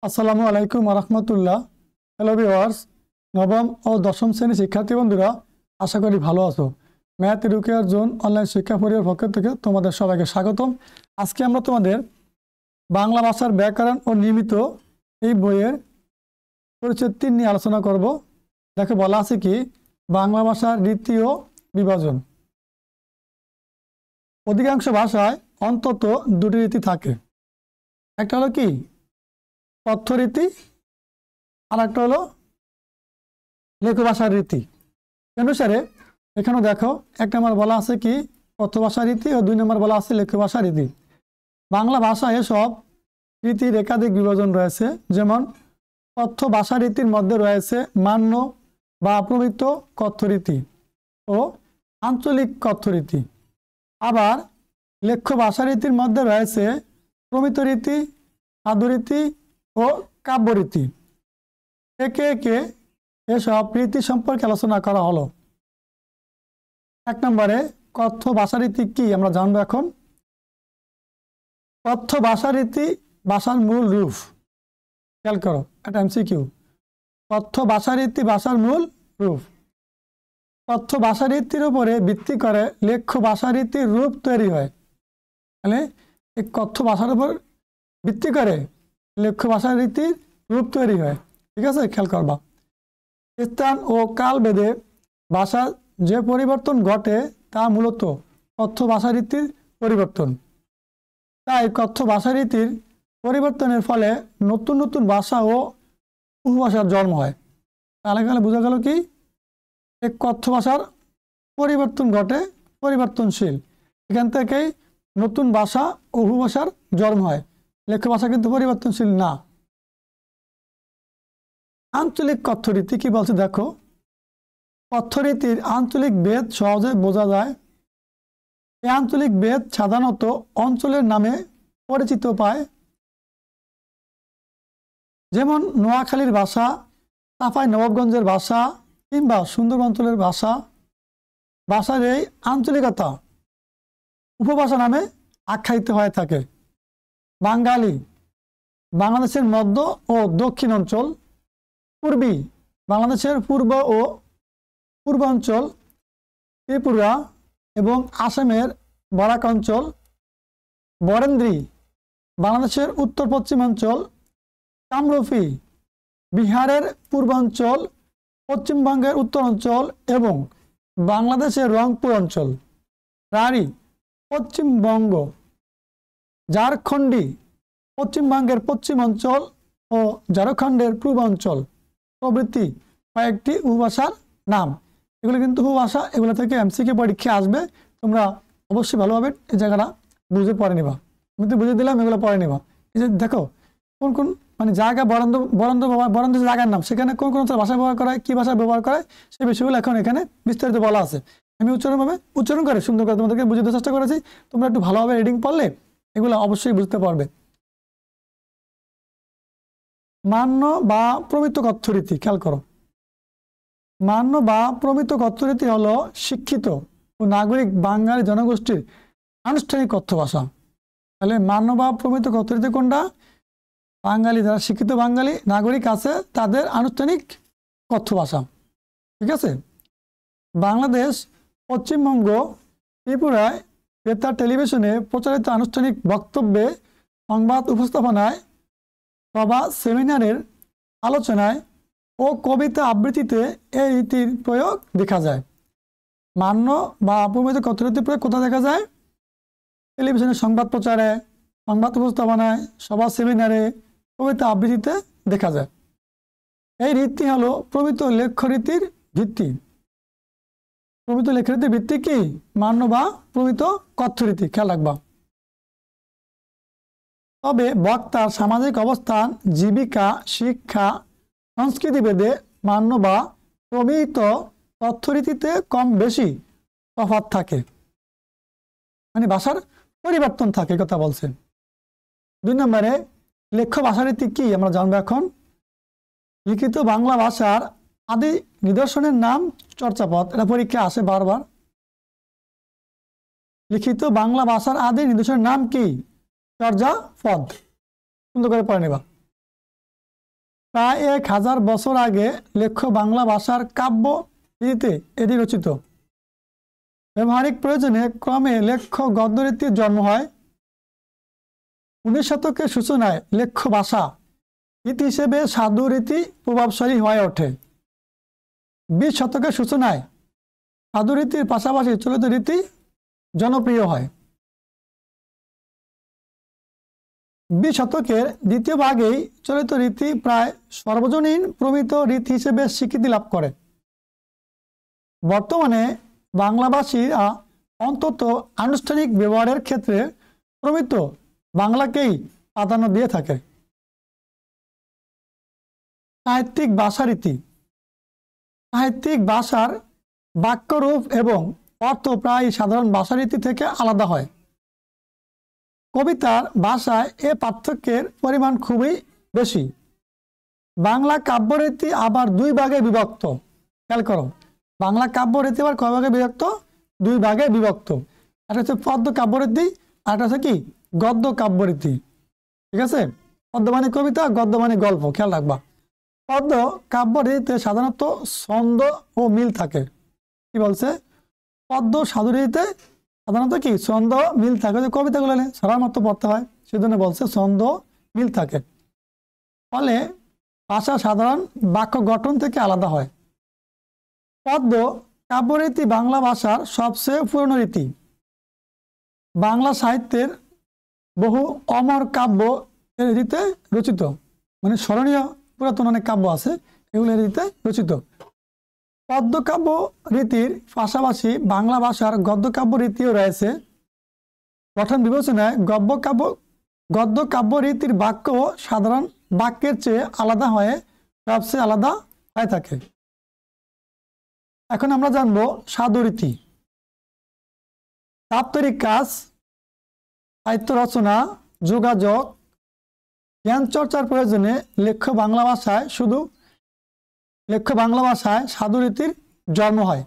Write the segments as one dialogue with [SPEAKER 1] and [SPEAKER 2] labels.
[SPEAKER 1] আসসালামু আলাইকুম রহমতুল্লাহ। Hello viewers, নবম ও দশম শ্রেণীর শিক্ষার্থী বন্ধুরা, আশা করি ভালো আছো। ম্যাথ এডুকেয়ার জোন অনলাইন শিক্ষা পরিবারের পক্ষ থেকে তোমাদের সবাইকে স্বাগতম। আজকে আমরা তোমাদের বাংলা ভাষার ব্যাকরণ ও নিয়মিত এই বইয়ের পরিচ্ছেদ 3 নিয়ে আলোচনা করব। দেখো বলা আছে কি, বাংলা ভাষার রীতি ও বিভাজন। অধিকাংশ ভাষায় অন্তত দুটি রীতি থাকে। একটা হলো কি কথ্য রীতি, আর একটা হলো লেখ ভাষার রীতি। অনুসারে এখানে দেখো 1 নম্বর বলা আছে কি কথ্য ভাষা রীতি ও 2 নম্বর বলা আছে লেখ ভাষা রীতি। বাংলা ভাষায় এসব রীতির একাধিক বিভাজন রয়েছে। যেমন কথ্য ভাষা রীতির মধ্যে রয়েছে মান্য বা প্রমিত কথ্য রীতি ও আঞ্চলিক কথ্য রীতি। আবার লেখ্য ভাষা রীতির মধ্যে রয়েছে প্রমিত রীতি, সাধুরীতি ও কাব্যরীতি। একে একে এসব রীতি সম্পর্কে আলোচনা করা হলো। 1 নম্বরে কথ্য ভাষা রীতি কি আমরা জানবো এখন। কথ্য ভাষা রীতি ভাষার মূল রূপ। খেয়াল করো, এটা এমসিকিউ। কথ্য ভাষা রীতি ভাষার মূল রূপ। কথ্য ভাষা রীতির উপরে ভিত্তি করে লেখ্য ভাষা রীতির রূপ তৈরি হয়। মানে এই কথ্য ভাষার উপর ভিত্তি করে লেখ্য ভাষা রীতির রূপ তৈরি হয়। ঠিক আছে, খেয়াল করবা। স্থান ও কাল ভেদে ভাষার যে পরিবর্তন ঘটে তা মূলত কথ্য ভাষা রীতির পরিবর্তন। তাই কথ্য ভাষা রীতির পরিবর্তনের ফলে নতুন নতুন ভাষা ও উপভাষার জন্ম হয়। তাহলে বোঝা গেল কি এই কথ্য ভাষার পরিবর্তন ঘটে, পরিবর্তনশীল। এখান থেকেই নতুন ভাষা ও উপভাষার জন্ম হয়। লেখ্য ভাষা কিন্তু পরিবর্তনশীল না। আঞ্চলিক কথ্য রীতি কি বলছে দেখো। কথ্য রীতির আঞ্চলিক ভেদ সহজে বোঝা যায়। এই আঞ্চলিক ভেদ সাধারণত অঞ্চলের নামে পরিচিত পায়। যেমন নোয়াখালীর ভাষা, চাঁপাই নবাবগঞ্জের ভাষা কিংবা সুন্দরবন অঞ্চলের ভাষা। ভাষার এই আঞ্চলিকতা উপভাষা নামে আখ্যায়িত হয়ে থাকে। বাঙালি বাংলাদেশের মধ্য ও দক্ষিণ অঞ্চল, পূর্বী বাংলাদেশের পূর্ব ও পূর্বাঞ্চল, ত্রিপুরা এবং আসামের বরাক অঞ্চল, বরেন্দ্রী বাংলাদেশের উত্তর পশ্চিমাঞ্চল, কামরূপী বিহারের পূর্বাঞ্চল, পশ্চিমবঙ্গের উত্তরাঞ্চল এবং বাংলাদেশের রংপুর অঞ্চল, রাঢ়ী পশ্চিমবঙ্গ, ঝাড়খণ্ডী পশ্চিমবঙ্গের পশ্চিমাঞ্চল ও ঝাড়খণ্ডের পূর্বাঞ্চল প্রভৃতি কয়েকটি উপভাষার নাম। এগুলো কিন্তু উপভাষা, এগুলো থেকে এমসিকিউ পরীক্ষা আসবে। তোমরা অবশ্যই ভালোভাবে এই জায়গাটা বুঝে পড়ে নিবা। আমি তো বুঝে দিলাম, এগুলো পড়ে নিবা। এই যে দেখো কোন কোন মানে জায়গা বরেন্দ্র বরেন্দ্র বরেন্দ্র জায়গার নাম, সেখানে কোন কোন ভাষা ব্যবহার করা হয়, কী ভাষা ব্যবহার করা হয়, সেই বিষয়গুলো এখন এখানে বিস্তারিত বলা আছে। আমি উচ্চারণ করে সুন্দর করে তোমাদেরকে বুঝতে চেষ্টা করেছি। তোমরা একটু ভালোভাবে রিডিং পড়লে এগুলো অবশ্যই বুঝতে পারবে। মান্য বা প্রমিত কথ্য রীতি, খেয়াল করো। মান্য বা প্রমিত কথ্য রীতি হলো শিক্ষিত ও নাগরিক বাঙালি জনগোষ্ঠীর আনুষ্ঠানিক কথ্য ভাষা। তাহলে মান্য বা প্রমিত কথ্য রীতি কোনটা? বাঙালি, যারা শিক্ষিত বাঙালি নাগরিক আছে তাদের আনুষ্ঠানিক কথ্য ভাষা। ঠিক আছে। বাংলাদেশ, পশ্চিমবঙ্গ, ত্রিপুরায় বেতার টেলিভিশনে প্রচারিত আনুষ্ঠানিক বক্তব্যে, সংবাদ উপস্থাপনায়, সভা সেমিনারের আলোচনায় ও কবিতা আবৃত্তিতে এই রীতির প্রয়োগ দেখা যায়। মান্য বা প্রমিত কথ্য রীতির প্রয়োগ কোথায় দেখা যায়? টেলিভিশনের সংবাদ প্রচারে, সংবাদ উপস্থাপনায়, সভা সেমিনারে, কবিতা আবৃত্তিতে দেখা যায়। এই রীতি হলো প্রমিত লেখ্য রীতির ভিত্তি। প্রমিত লেখ্য রীতির ভিত্তি কি? মান্য বা প্রমিত কথ্য রীতি। খেয়াল রাখবা। তবে বক্তার সামাজিক অবস্থান, জীবিকা, শিক্ষা, সংস্কৃতি ভেদে মান্য বা প্রমিত কথ্য রীতিতে কম বেশি তফাৎ থাকে, মানে ভাষার পরিবর্তন থাকে, কথা বলছেন। 2 নম্বরে লেখ্য ভাষা রীতি কি আমরা জানবো এখন। লিখিত বাংলা ভাষার আদি নিদর্শনের নাম চর্যাপদ। এটা পরীক্ষা আসে বারবার। লিখিত বাংলা ভাষার আদি নিদর্শনের নাম কি? চর্যাপদ। সুন্দর করে পড়ে নেবা। প্রায় 1000 বছর আগে লেখ্য বাংলা ভাষার কাব্য রীতিতে এটি রচিত। ব্যবহারিক প্রয়োজনে ক্রমে লেখ্য গদ্যরীতির জন্ম হয়। 19 শতকের সূচনায় লেখ্য ভাষা রীতি হিসেবে সাধু রীতি প্রভাবশালী হয়ে ওঠে। 20 শতকের সূচনায় সাধু রীতির পাশাপাশি চলিত রীতি জনপ্রিয় হয়। 20 শতকের দ্বিতীয় ভাগেই চলিত রীতি প্রায় সর্বজনীন প্রমিত রীতি হিসেবে স্বীকৃতি লাভ করে। বর্তমানে বাংলাভাষীরা অন্তত আনুষ্ঠানিক ব্যবহারের ক্ষেত্রে প্রমিত বাংলাকেই প্রাধান্য দিয়ে থাকে। সাহিত্যিক ভাষারীতি। সাহিত্যিক ভাষার বাক্যরূপ এবং অর্থ প্রায় সাধারণ ভাষারীতি থেকে আলাদা হয়। কবিতার ভাষায় এ পার্থক্যের পরিমাণ খুবই বেশি। বাংলা কাব্যরীতি আবার 2 ভাগে বিভক্ত। খেয়াল করো, বাংলা কাব্যরীতি আবার কয় ভাগে বিভক্ত? 2 ভাগে বিভক্ত। একটা হচ্ছে পদ্য কাব্যরীতি, আর একটা হচ্ছে কি গদ্য কাব্যরীতি। ঠিক আছে, পদ্য মানে কবিতা, গদ্য মানে গল্প। খেয়াল রাখবা, পদ্য কাব্যরীতিতে সাধারণত ছন্দ ও মিল থাকে। কি বলছে? পদ্য সাধুরীতিতে সাধারণত কি ছন্দ মিল থাকে। যে কবিতাগুলো সারার মতো পড়তে হয়, সেজন্য বলছে ছন্দ মিল থাকে। ফলে ভাষা সাধারণ বাক্য গঠন থেকে আলাদা হয়। পদ্য কাব্যরীতি বাংলা ভাষার সবচেয়ে পুরনো রীতি। বাংলা সাহিত্যের বহু অমর কাব্য এর রীতিতে রচিত, মানে স্মরণীয় পুরাতন অনেক কাব্য আছে, এগুলো এর রীতিতে রচিত। পদ্য কাব্য রীতির পাশাপাশি বাংলা ভাষার গদ্য কাব্য রীতিও রয়েছে। গঠন বিবেচনায় গদ্য কাব্য রীতির বাক্য সাধারণ বাক্যের চেয়ে আলাদা হয়ে সবচেয়ে আলাদা হয়ে থাকে। এখন আমরা জানবো সাধুরীতি। দাপ্তরিক কাজ, সাহিত্য রচনা, যোগাযোগ, জ্ঞান চর্চার প্রয়োজনে লেখ্য বাংলা ভাষায় সাধুরীতির জন্ম হয়।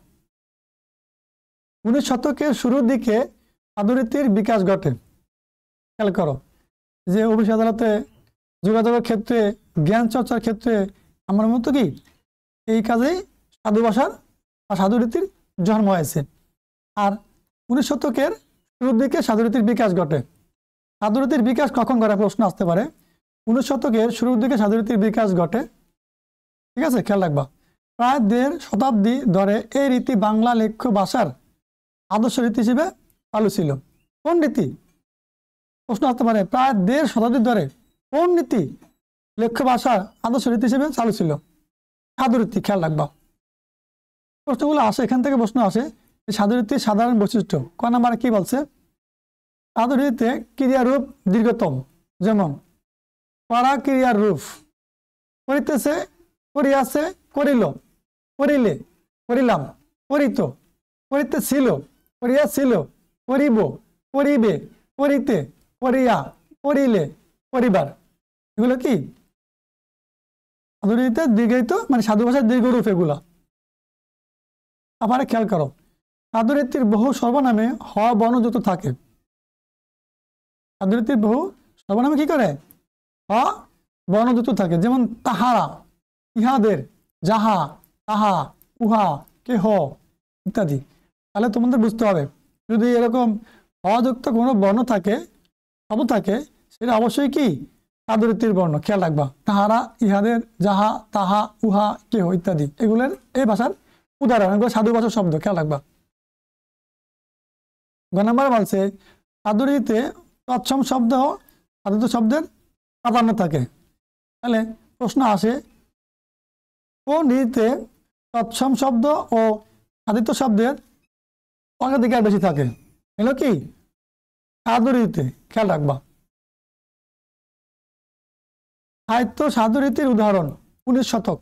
[SPEAKER 1] 19 শতকের শুরুর দিকে সাধুরীতির বিকাশ ঘটে। খেয়াল করো, যে অফিস আদালতে, যোগাযোগের ক্ষেত্রে, জ্ঞান চর্চার ক্ষেত্রে আমার মতো কি এই কাজেই সাধু ভাষার বা সাধুরীতির জন্ম হয়েছে। আর 19 শতকের শুরুর দিকে সাধুরীতির বিকাশ ঘটে। সাধুরীতির বিকাশ কখন ঘটে প্রশ্ন আসতে পারে। 19 শতকের শুরুর দিকে সাধুরীতির বিকাশ ঘটে। ঠিক আছে, খেয়াল রাখবা। প্রায় 1.5 শতাব্দী ধরে এই রীতি বাংলা লেখ্য ভাষার আদর্শ রীতি হিসেবে চালু ছিল। কোন রীতি? প্রশ্ন আসতে পারে, প্রায় 1.5 শতাব্দী ধরে কোন নীতি লেখ্য ভাষার আদর্শ রীতি হিসেবে চালু ছিল? সাধুরীতি। খেয়াল রাখবা, প্রশ্নগুলো আসে এখান থেকে। প্রশ্ন আসে সাধুরীতির সাধারণ বৈশিষ্ট্য। ক নাম্বারে কি বলছে? সাধুরীতিতে ক্রিয়ারূপ দীর্ঘতম, যেমন পরা ক্রিয়ার রূপ। করিতেছে, করিয়াছে, করিল, করিলে, করিলাম, করিত, করিতেছিল, করিয়াছিল, করিব, করিবে, করিতে, করিয়া, করিলে, করিবার। এগুলো কি সাধুরীতিতে দীর্ঘায়িত, মানে সাধু ভাষার দীর্ঘরূপ এগুলা। আবার খেয়াল করো, সাধুরীতির বহু সর্বনামে হ বর্ণযুক্ত থাকে। সাধুরীতির বহু সর্বনামে কি করে? হ বর্ণযুক্ত থাকে। যেমন তাহারা, ইহাদের, যাহা, তাহা, উহা, কেহ ইত্যাদি। তাহলে তোমাদের বুঝতে হবে, যদি এরকম অযুক্ত কোনো বর্ণ থাকে, শব্দ থাকে, সেটা অবশ্যই কি সাধুরীতির বর্ণ। খেয়াল রাখবা, তাহারা, ইহাদের, যাহা, তাহা, উহা, কেহ ইত্যাদি এগুলোর এই ভাষার উদাহরণ, এগুলো সাধু ভাষার শব্দ। খেয়াল রাখবা। গ নাম্বার বলছে সাধুরীতিতে তৎসম শব্দ সাধিত শব্দের প্রাধান্য থাকে। তাহলে প্রশ্ন আসে, কোন রীতিতে তৎসম শব্দ ও সাধিত শব্দের অগ্রাধিকার বেশি থাকে? এলো কি সাধুরীতিতে। খেয়াল রাখবা। সাহিত্য সাধুরীতির উদাহরণ 19 শতক।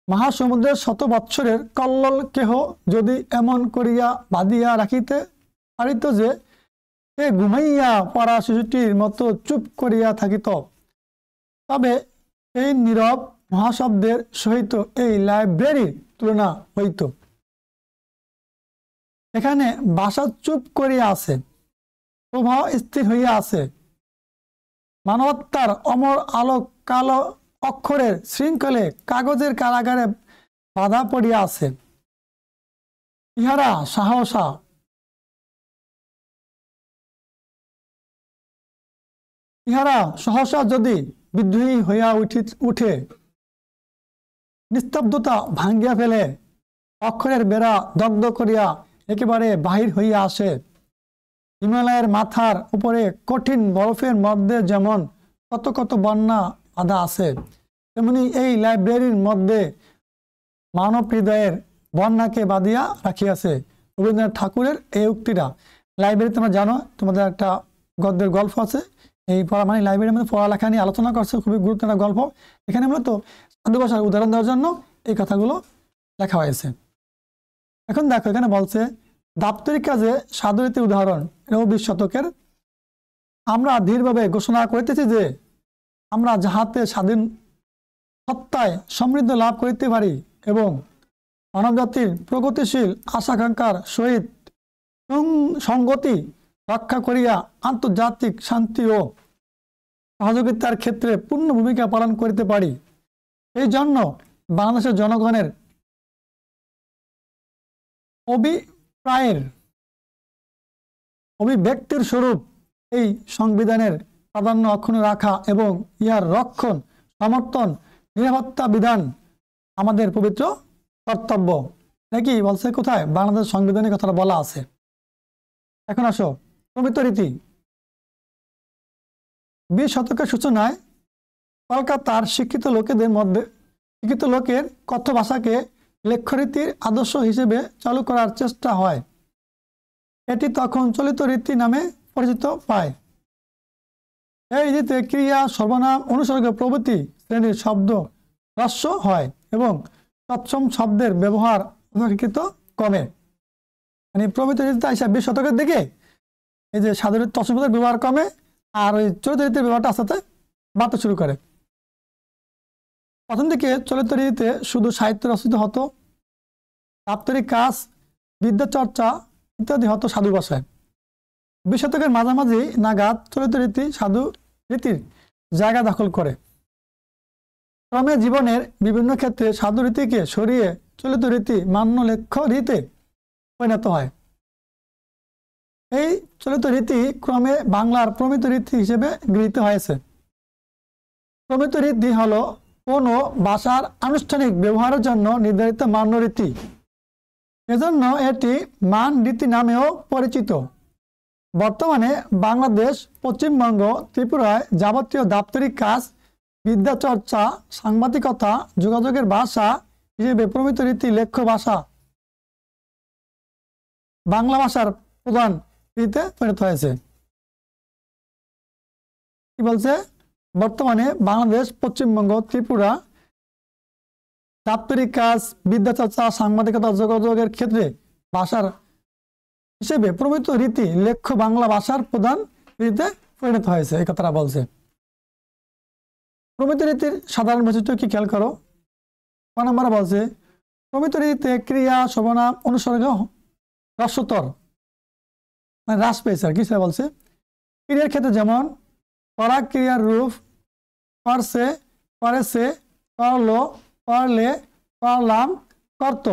[SPEAKER 1] মহাসমুদ্রের 100 বৎসরের কল্লোল কেহ যদি এমন করিয়া বাঁধিয়া রাখিতে পারিত যে সে ঘুমাইয়া পড়া শিশুটির মতো চুপ করিয়া থাকিত, তবে এই নীরব মহাশব্দের সহিত এই লাইব্রেরির তুলনা হইত। এখানে ভাষা চুপ করিয়া আছে, প্রবাহ স্থির হইয়া আছে, মানবতার অমর আলোক কালো অক্ষরের শৃঙ্খলে কাগজের কারাগারে বাধা পড়িয়া আছে। ইহারা সহসা যদি বিদ্রোহী হইয়া উঠে নিস্তব্ধতা ভাঙ্গিয়া ফেলে, অক্ষরের বেড়া দগ্ধ করিয়া একেবারে বাহির হইয়া আসে। হিমালয়ের মাথার উপরে কঠিন বরফের মধ্যে যেমন কত কত বন্যা বাধা আছে, তেমনি এই লাইব্রেরির মধ্যে মানব হৃদয়ের বন্যাকে বাঁধিয়া রাখিয়াছে। রবীন্দ্রনাথ ঠাকুরের এই উক্তিটা। লাইব্রেরি তোমরা জানো, তোমাদের একটা গদ্যের গল্প আছে, এই পড়া মানে লাইব্রেরির মধ্যে পড়ালেখা নিয়ে আলোচনা করছে, খুবই গুরুত্বপূর্ণ গল্প। এখানে মূলত সাধু ভাষার উদাহরণ দেওয়ার জন্য এই কথাগুলো লেখা হয়েছে। এখন দেখো, এখানে বলছে দাপ্তরিক কাজে সাধুরীতি উদাহরণ। 20 শতকের। আমরা ধীরভাবে ঘোষণা করিতেছি যে আমরা যাহাতে স্বাধীন সত্তায় সমৃদ্ধ লাভ করিতে পারি এবং মানবজাতির প্রগতিশীল আশাকাঙ্ক্ষার সহিত সংগতি রক্ষা করিয়া আন্তর্জাতিক শান্তি ও সহযোগিতার ক্ষেত্রে পূর্ণ ভূমিকা পালন করিতে পারি। এই জন্য বাংলাদেশের জনগণের অভিব্যক্তির স্বরূপ এই সংবিধানের প্রাধান্য অক্ষুণ্ণ রাখা এবং ইহার রক্ষণ, সমর্থন, নিরাপত্তা বিধান আমাদের পবিত্র কর্তব্য। নাকি বলছে কোথায়? বাংলাদেশ সংবিধানের কথাটা বলা আছে। এখন আসো প্রমিত রীতি। 20 শতকের সূচনায় কলকাতার শিক্ষিত লোকের কথ্য ভাষাকে লেখ্যরীতির আদর্শ হিসেবে চালু করার চেষ্টা হয়। এটি তখন চলিত রীতি নামে পরিচিত পায়। এই রীতিতে ক্রিয়া, সর্বনাম, অনুসর্গ প্রভৃতি শ্রেণীর শব্দ হ্রস্ব হয় এবং তৎসম শব্দের ব্যবহার অপেক্ষাকৃত কমে। মানে প্রমিত রীতিতে আসা 20 শতকের দিকে এই যে সাধারণ তৎসম শব্দের ব্যবহার কমে, আর ওই চলিত রীতির ব্যবহারটা আস্তে আস্তে বাড়তে শুরু করে। প্রথম দিকে চলিত রীতিতে শুধু সাহিত্য রচিত হতো, দাপ্তরিক কাজ, বিদ্যাচর্চা ইত্যাদি হতো সাধু ভাষায়। 20 শতকের মাঝামাঝি নাগাদ চলিত রীতি সাধু রীতির জায়গা দখল করে। ক্রমে জীবনের বিভিন্ন ক্ষেত্রে সাধু রীতিকে সরিয়ে চলিত রীতি মান্য লেখ্য রীতিতে পরিণত হয়। এই চলিত রীতি ক্রমে বাংলার প্রমিত রীতি হিসেবে গৃহীত হয়েছে। প্রমিত রীতি হলো কোনো ভাষার আনুষ্ঠানিক ব্যবহারের জন্য নির্ধারিত মান্য রীতি। এজন্য এটি মান রীতি নামেও পরিচিত। বর্তমানে বাংলাদেশ, পশ্চিমবঙ্গ, ত্রিপুরায় যাবতীয় দাপ্তরিক কাজ, বিদ্যাচর্চা, সাংবাদিকতা, যোগাযোগের ভাষা হিসেবে প্রমিত রীতি লেখ্য ভাষা বাংলা ভাষার প্রধান রীতিতে পরিণত হয়েছে। কি বলছে? বর্তমানে বাংলাদেশ, পশ্চিমবঙ্গ, ত্রিপুরা দাপ্তরিক কাজ, বিদ্যাচর্চা, সাংবাদিকতা, যোগাযোগের ক্ষেত্রে ভাষার হিসেবে প্রমিত রীতি লেখ্য বাংলা ভাষার প্রধান রীতিতে পরিণত হয়েছে। এই কথাটা বলছে। প্রমিত রীতির সাধারণ বৈশিষ্ট্য কি খেয়াল করো। 1 নম্বরে বলছে প্রমিত রীতিতে ক্রিয়া, সর্বনাম, অনুসর্গ হ্রস্বতর, মানে হ্রাস পেয়েছে আর কি। সেটা বলছে ক্রিয়ার ক্ষেত্রে যেমন পরাগ ক্রিয়ার রূপ করছে, করেছে, করলো, করলে, করলাম, করত,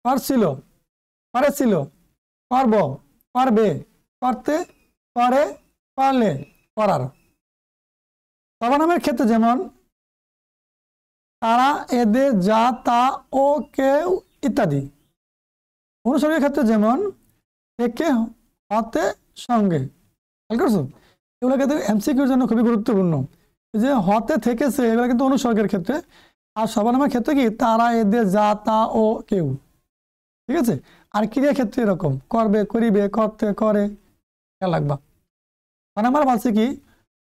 [SPEAKER 1] করছিল, করেছিল, করব, করবে, করতে, করে, করলে, করার। সর্বনামের ক্ষেত্রে যেমন তারা, এদের, যা, তা, ও, কেউ ইত্যাদি। অনুসর্গের ক্ষেত্রে যেমন একে, হতে, সঙ্গে। খেয়াল করছো? এগুলো কিন্তু এমসিকিউর জন্য খুবই গুরুত্বপূর্ণ। যে হতে, থেকেছে, এগুলো কিন্তু অনুসর্গের ক্ষেত্রে। আর সর্বনামের ক্ষেত্রে কি তারা, এদের, যা, তা, ও, কেউ। ঠিক আছে? আর ক্রিয়ার ক্ষেত্রে এরকম করবে, করিবে, করতে, করে। খেয়াল রাখবা। নাম্বার বলছে কি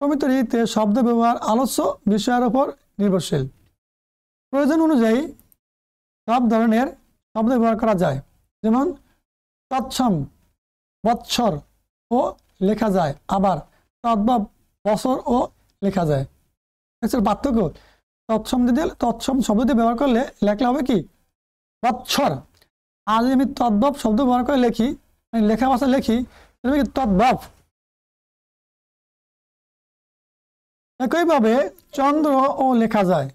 [SPEAKER 1] প্রমিত রীতিতে শব্দ ব্যবহার আলোচ্য বিষয়ের উপর নির্ভরশীল। প্রয়োজন অনুযায়ী সব ধরনের শব্দ ব্যবহার করা যায়। যেমন তৎসম, বৎসর ও লেখা যায়, আবার তদ্ভব, বছর ও লেখা যায়। পার্থক্য তৎসম শব্দ দিয়ে ব্যবহার করলে লেখলে হবে কি বৎসর। আর যদি আমি তদ্ভব শব্দ ব্যবহার করে লিখি, লেখা ভাষা লিখি, তদ্ভব। একইভাবে চন্দ্র ও লেখা যায়,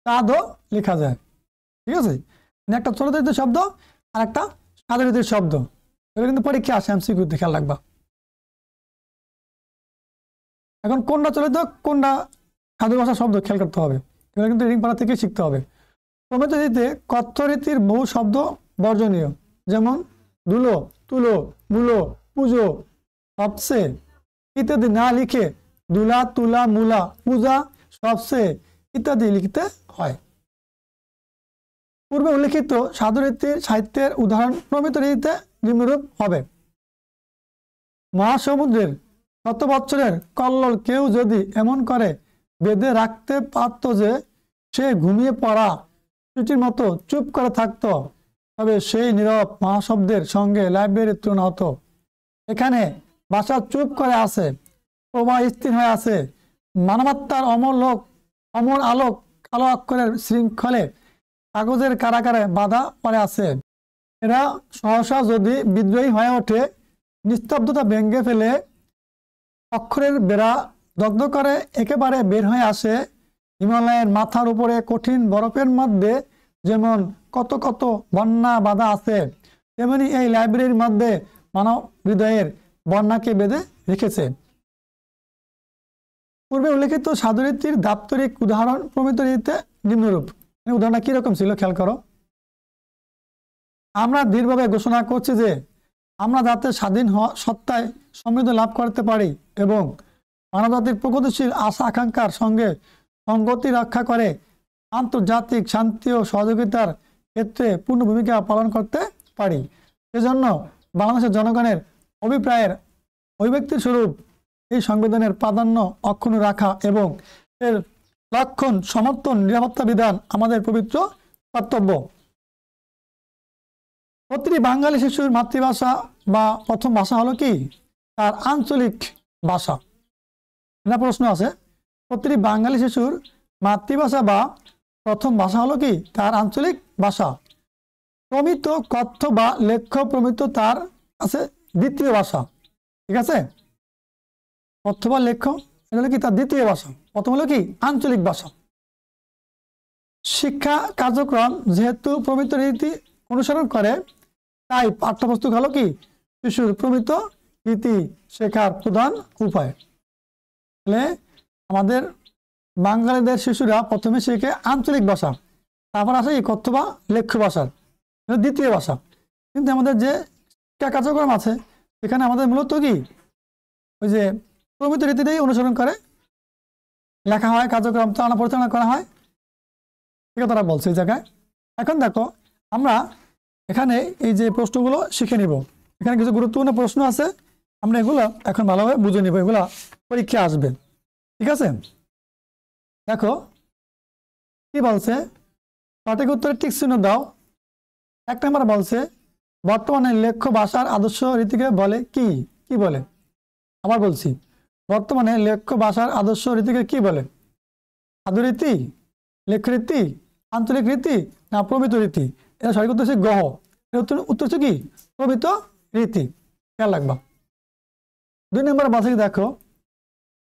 [SPEAKER 1] চাঁদও লেখা যায়। ঠিক আছে, একটা চলচ্চিত্র শব্দ আর একটা সাধারণ শব্দ, এগুলো কিন্তু পরীক্ষা আসে এমসিকিউতে, খেয়াল রাখবা। এখন কোনটা চলিত কোনটা সাধু ভাষার শব্দ খেয়াল করতে হবে, এগুলো কিন্তু রিডিং পাড়া থেকে শিখতে হবে। প্রমিত রীতিতে কথ্য রীতির বহু শব্দ বর্জনীয়, যেমন ধুলো, তুলো, মূলো, পুজো, সবসে ইত্যাদি না লিখে দুলা, তুলা, মূলা, পূজা, সবসে ইত্যাদি লিখতে হয়। পূর্বে উল্লেখিত সাধুরীতির সাহিত্যের উদাহরণ প্রমিত রীতিতে নিম্নরূপ হবে। মহাসমুদ্রের শত বৎসরের কল্লোল কেউ যদি এমন করে বেঁধে রাখতে পারত যে সে ঘুমিয়ে পড়া চুটির মতো চুপ করে থাকত, তবে সেই নীরব মহাশব্দের সঙ্গে লাইব্রেরির তুলনা হতো। এখানে ভাষা চুপ করে আছে, প্রবাহ স্থির হয়ে আছে, মানবাত্মার অমর আলোক কালো অক্ষরের শৃঙ্খলে কাগজের কারাগারে বাধা পড়ে আছে। এরা সহসা যদি বিদ্রোহী হয়ে ওঠে, নিস্তব্ধতা ভেঙে ফেলে অক্ষরের বেড়া দগ্ধ করে একেবারে বের হয়ে আসে, হিমালয়ের মাথার উপরে কঠিন বরফের মধ্যে যেমন কত কত বন্যা বাধা আছে, তেমনি এই লাইব্রেরির মধ্যে মানব হৃদয়ের বন্যাকে বেঁধে রেখেছে। পূর্বে উল্লেখিত সাধুরীতির দাপ্তরিক উদাহরণ প্রমিত রীতিতে নিম্নরূপ। উদাহরণটা কিরকম ছিল খেয়াল করো। আমরা দৃঢ়ভাবে ঘোষণা করছি যে আমরা যাতে স্বাধীন সত্তায় সমৃদ্ধ লাভ করতে পারি এবং মানবজাতির প্রগতিশীল আশা আকাঙ্ক্ষার সঙ্গে সংগতি রক্ষা করে আন্তর্জাতিক শান্তি ও সহযোগিতার ক্ষেত্রে পূর্ণ ভূমিকা পালন করতে পারি, সেজন্য বাংলাদেশের জনগণের অভিপ্রায়ের অভিব্যক্তির স্বরূপ এই সংবিধানের প্রাধান্য অক্ষুণ্ণ রাখা এবং এর লক্ষণ সমর্থন নিরাপত্তা বিধান আমাদের পবিত্র কর্তব্য। প্রতিটি বাঙালি শিশুর মাতৃভাষা বা প্রথম ভাষা হলো কি? তার আঞ্চলিক ভাষা। এটা প্রশ্ন আছে, প্রতিটি বাঙালি শিশুর মাতৃভাষা বা প্রথম ভাষা হলো কি? তার আঞ্চলিক ভাষা। প্রমিত কথ্য বা লেখ্য প্রমিত তার আছে দ্বিতীয় ভাষা। ঠিক আছে, কথ্য বা লেখ্য এটা হলো কি তার দ্বিতীয় ভাষা, প্রথম হলো কি আঞ্চলিক ভাষা। শিক্ষা কার্যক্রম যেহেতু প্রমিত রীতি অনুসরণ করে, তাই পাঠ্যপুস্তক হলো কি শিশুর প্রমিত রীতি শেখার প্রধান উপায়। তাহলে আমাদের বাঙালিদের শিশুরা প্রথমে শেখে আঞ্চলিক ভাষা, তারপর আসে এই কথ্য বা লেখ্য ভাষার দ্বিতীয় ভাষা। কিন্তু আমাদের যে শিক্ষা কার্যক্রম আছে এখানে আমাদের মূলত কি ওই যে প্রমিত রীতিতেই অনুসরণ করে লেখা হয়, কার্যক্রম পরিচালনা করা হয়। ঠিক আছে, তারা বলছে এই জায়গায়। এখন দেখো আমরা এখানে এই যে প্রশ্নগুলো শিখে নিব। এখানে কিছু গুরুত্বপূর্ণ প্রশ্ন আছে, আমরা এগুলো এখন ভালোভাবে বুঝে নিব, এগুলা পরীক্ষা আসবে। ঠিক আছে, দেখো কি বলছে, সঠিক উত্তরে টিক চিহ্ন দাও। এক নম্বর বলছে বর্তমানে লেখ্য ভাষার আদর্শ রীতিকে বলে কি? কি বলে? আবার বলছি, বর্তমানে লেখ্য ভাষার আদর্শ রীতিকে কি বলে? সাধুরীতি, লেখ্য রীতি, আঞ্চলিক রীতি না প্রমিত রীতি? এটা সঠিক উত্তর হচ্ছে গহ। উত্তর হচ্ছে কি প্রমিত রীতি। খেয়াল রাখবা। 2 নম্বর বলছে দেখো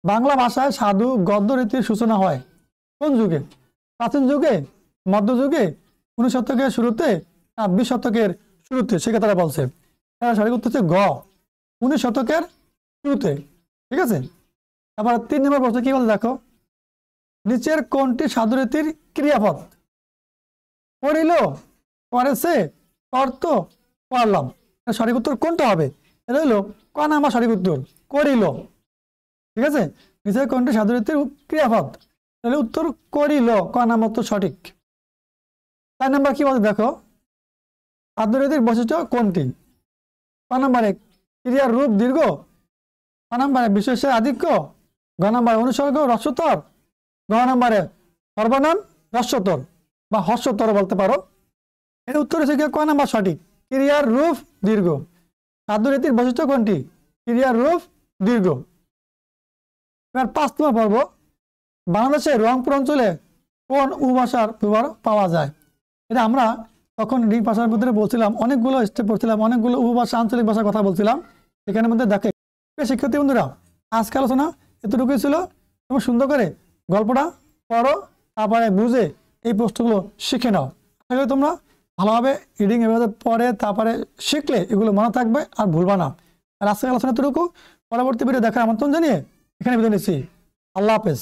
[SPEAKER 1] বাংলা ভাষায় সাধু গদ্য রীতির সূচনা হয় কোন যুগে? প্রাচীন যুগে, মধ্যযুগে, 19 শতকের শুরুতে না 20 শতকের শুরুতে? সেটা তারা বলছে সঠিক উত্তর হচ্ছে গ, 19 শতকের শুরুতে। ঠিক আছে, আবার 3 নম্বর প্রশ্ন কি বলছে দেখো, নিচের কোনটি সাধুরীতির ক্রিয়াপদ? পড়িল, পড়েছে, পড়তো, পড়লাম। সঠিক উত্তর কোনটা হবে? এটা হলো ক নাম্বার সঠিক উত্তর, করিল। ঠিক আছে, নিচের কোনটি সাধুরীতির ক্রিয়াপদ? তাহলে উত্তর করিল, ক নাম্বার তো সঠিক। 4 নম্বর কি বলছে দেখো, সাধুরীতির বৈশিষ্ট্য কোনটি? ক নম্বরে ক্রিয়ার রূপ দীর্ঘ, ক নম্বরে বিশেষের আধিক্য, গ নম্বরে অনুসর্গ হ্রস্বতর, গ নম্বরে সর্বনাম হ্রস্বতর বা হর্ষতর বলতে পারো। এর উত্তর হচ্ছে ক নাম্বার সঠিক, ক্রিয়ার রূপ দীর্ঘ। সাধুরীতির বৈশিষ্ট্য কোনটি? ক্রিয়ার রূপ দীর্ঘ। এবার 5 নম্বর পর্ব, বাংলাদেশের রংপুর অঞ্চলে কোন উপভাষার ব্যবহার পাওয়া যায়? এটা আমরা তখন রিং ভাষার ভিতরে বলছিলাম, অনেকগুলো স্টেপ পড়ছিলাম, অনেকগুলো উপভাষা আঞ্চলিক ভাষার কথা বলছিলাম। এখানের মধ্যে দেখে শিক্ষার্থী বন্ধুরা আজকে আলোচনা এতটুকুই ছিল। তুমি সুন্দর করে গল্পটা পড়ো, তারপরে বুঝে এই প্রশ্নগুলো শিখে নাও। আশা করি তোমরা ভালোভাবে রিডিং এভাবে পড়ে তারপরে শিখলে এগুলো মনে থাকবে আর ভুলবা না। আর আজকের আলোচনা এতটুকু, পরবর্তী ভিডিও দেখার আমন্ত্রণ জানিয়ে এখানে বিদায় নিচ্ছি। আল্লাহ হাফেজ।